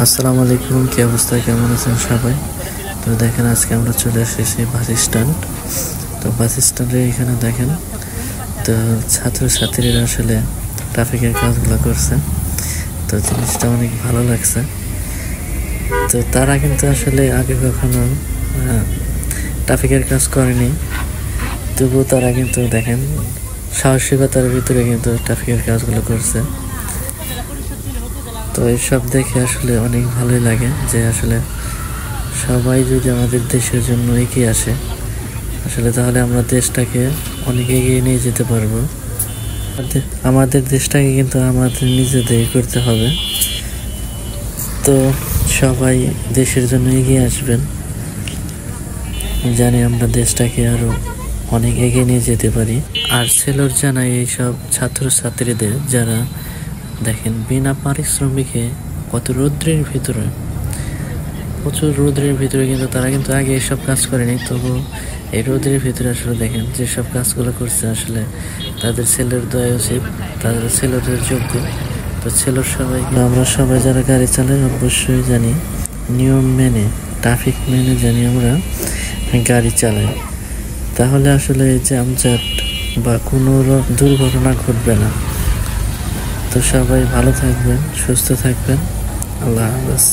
আসসালামু আলাইকুম, কি অবস্থা, কেমন আছেন সবাই? তো দেখেন, আজকে আমরা চলে এসেছি বাস স্ট্যান্ড। তো বাস স্ট্যান্ডে এখানে দেখেন, তো ছাত্রছাত্রীরা আসলে ট্রাফিকের কাজগুলো করছে। তো জিনিসটা অনেক ভালো লাগছে। তো তারা কিন্তু আসলে আগে কখনো ট্রাফিকের কাজ করেনি, তবুও তারা কিন্তু দেখেন সাহসিকতার ভিতরে কিন্তু ট্রাফিকের কাজগুলো করছে। তো এইসব দেখে আসলে অনেক ভালোই লাগে যে আসলে সবাই যদি আমাদের দেশের জন্য এগিয়ে আসে আসলে, তাহলে আমরা দেশটাকে অনেক এগিয়ে নিয়ে যেতে পারবো। আমাদের দেশটাকে কিন্তু আমাদের নিজেদের করতে হবে। তো সবাই দেশের জন্য এগিয়ে আসবেন, জানি আমরা দেশটাকে আরো অনেক এগিয়ে নিয়ে যেতে পারি। আর সেলর জানাই এইসব ছাত্রছাত্রীদের, যারা দেখেন বিনা পারিশ্রমিকে কত রৌদ্রের ভিতরে, প্রচুর রৌদ্রের ভিতরে কিন্তু তারা কিন্তু আগে এসব কাজ করেনি, তবু এই রৌদ্রের ভিতরে আসলে দেখেন যেসব কাজগুলো করছে আসলে তাদের ছেলের দয়া উচিত, তাদের ছেলেদের যোগ্য। তো ছেলের সবাই, আমরা সবাই যারা গাড়ি চালাই অবশ্যই জানি নিয়ম মেনে, ট্রাফিক মেনে জানি আমরা গাড়ি চালাই, তাহলে আসলে এই জ্যামজট বা কোনো দুর্ঘটনা ঘটবে না। তো সবাই ভালো থাকবেন, সুস্থ থাকবেন। আল্লাহ হাফেজ।